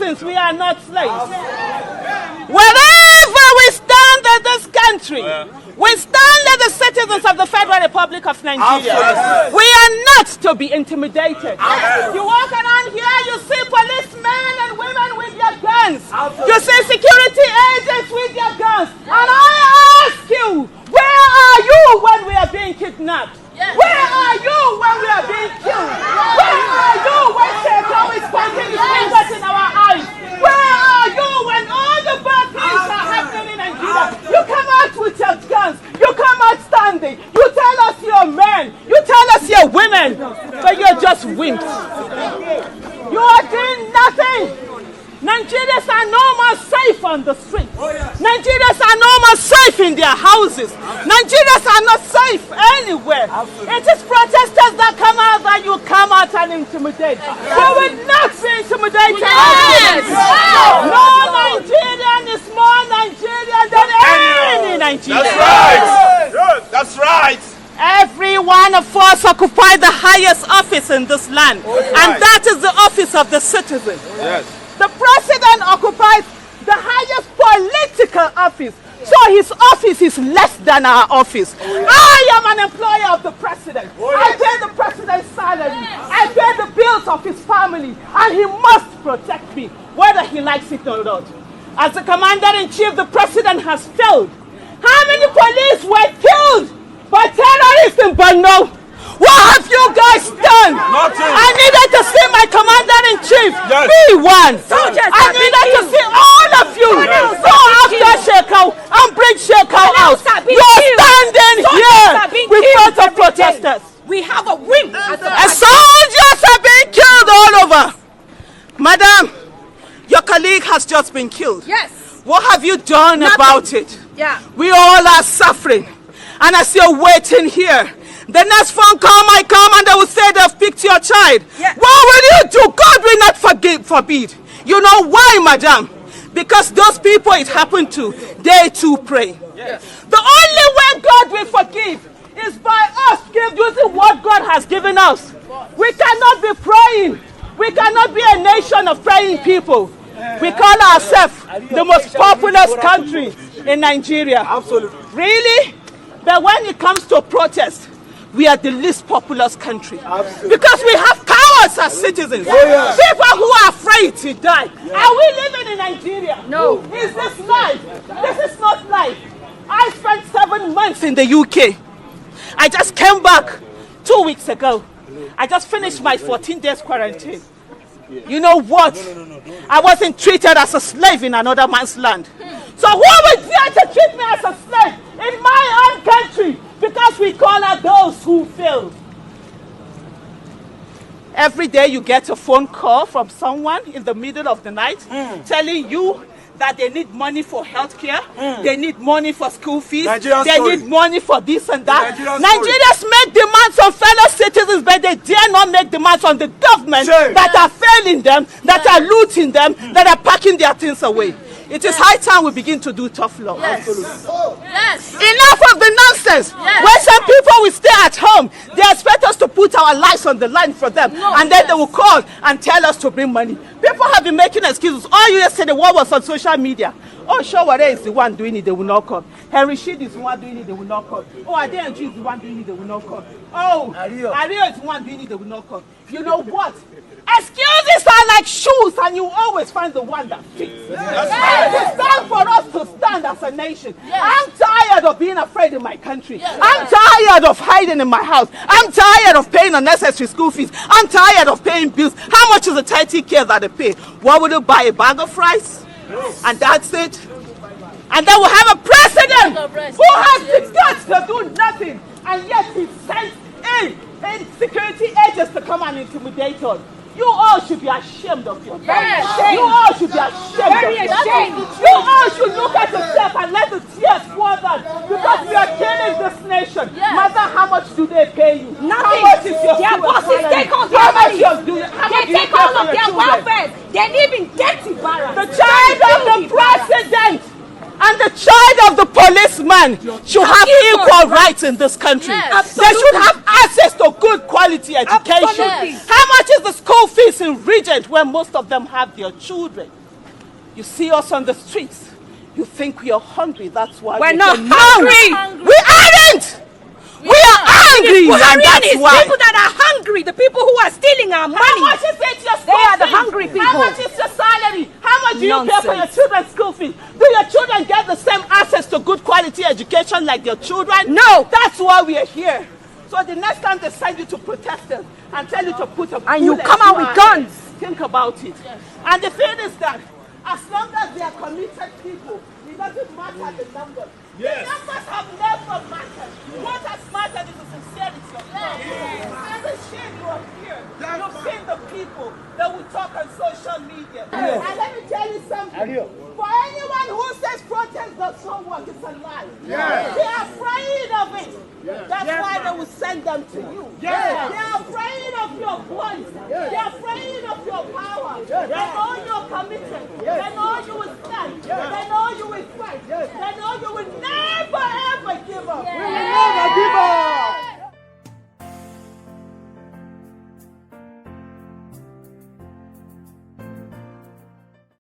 citizens. We are not slaves. Wherever we stand in this country, we stand as the citizens of the Federal Republic of Nigeria. We are not to be intimidated. You walk around here, you see policemen and women with their guns. You see security agents with their guns. And I ask you, where are you when we are being kidnapped? Where are you when we are being killed? Where are you when Shekau is pointing his fingers in our eyes? Where are you when all the bad things are happening in Nigeria? You come out with your guns. You come out standing. You tell us you're men. You tell us you're women. But you're just wimps. You are doing nothing. Nigerians are no more safe on the streets. Nigerians are no more safe in their houses. Nigerians are not safe anywhere. It is protesters that come out and you come out and intimidate. We will not be intimidated. No Nigerian is more Nigerian than any Nigerian. That's right. That's right. Every one of us occupy the highest office in this land. And that is the office of the citizen. Yes. The president occupies the highest political office. So his office is less than our office. I am an employer of the president. I pay the president's salary. I pay the bills of his family. And he must protect me, whether he likes it or not. As the commander-in-chief, the president has failed. How many police were killed by terrorists in Borno? What have you guys done? Nothing. I needed to see my commander-in-chief be one. I needed to see all of you go after Shekau and bring Shekau out. You're standing here with front of protesters. We have a win. And soldiers are being killed all over. Madam, your colleague has just been killed. Yes. What have you done about it? Yeah. We all are suffering. And as you're waiting here, the next phone call might come and they will say they've picked your child. Yes. What will you do? God will not forbid. You know why, madam? Because those people it happened to, they too pray. Yes. The only way God will forgive is by us using what God has given us. We cannot be praying. We cannot be a nation of praying people. We call ourselves the most populous country in Nigeria. Absolutely. Really? But when it comes to protest, we are the least populous country. Absolutely. Because we have cowards as citizens. People who are afraid to die. Are we living in Nigeria? No. Is this life? This is not life. I spent 7 months in the UK. I just came back 2 weeks ago. I just finished my 14 days quarantine. You know what? I wasn't treated as a slave in another man's land. So who would dare to treat me as a slave in my own country? Because we call out those who failed. Every day you get a phone call from someone in the middle of the night telling you that they need money for healthcare, they need money for school fees, they need money for this and that. Nigerians make demands on fellow citizens, but they dare not make demands on the government that are failing them, that are looting them, that are packing their things away. It is high time we begin to do tough law. Yes. Enough of the nonsense. When some people will stay at home, they expect us to put our lives on the line for them. And then they will call and tell us to bring money. People have been making excuses. All you yesterday, what was on social media? Oh, Showore is the one doing it, they will not come. Henry Sheed is the one doing it, they will not come. Oh, Adeyanju is the one doing it, they will not come. Oh, Ario is the one doing it, they will not come. You know what? Excuses are like shoes, and you always find the one that fits. It's time for us to stand as a nation. I'm tired of being afraid in my country. I'm tired of hiding in my house. I'm tired of paying unnecessary school fees. I'm tired of paying bills. How much is the 30K that they pay? What would you buy? A bag of rice? And that's it. And then we'll have a president who has the guts to do nothing, and yet he sends in security agents to come and intimidate us. You all should be ashamed of yourself. You all should be ashamed of yourself. You all should look at yourself and let the tears pour down, because we are killing this nation. Matter how much do they pay you? Nothing. How much is your their bosses take on their money. They take all of their welfare. They live in dirty barracks. The child of the president And the child of the policeman should have equal rights in this country. Yes. They should have access to good quality education. Absolutely. How much is the school fees in Regent where most of them have their children? You see us on the streets. You think we are hungry. That's why We're not No, hungry. we aren't. We are angry, and Buhari that's is why. people that are hungry, the people who are stealing our money. How much is it your school They are the fees? hungry How people. much is your salary? How much do you pay for your Nonsense. children's school fees? Do your children get the same access to good quality education like your children? No. That's why we are here. So the next time they send you to protest them and tell you to put a And you bullet come out in with your guns. head, think about it. And the thing is that as long as they are committed people, it doesn't matter the numbers. Yes. The numbers have never mattered. What has mattered is the sincerity of love. And the shame you are here. You've seen the people that will talk on social media. And let me tell you something. For anyone who says protest does not work, it's a lie. They are afraid of it. That's why they will send them to you. They are afraid of your voice. They are afraid of your power. They know you're committed. They know you will stand. They know you will fight. They know you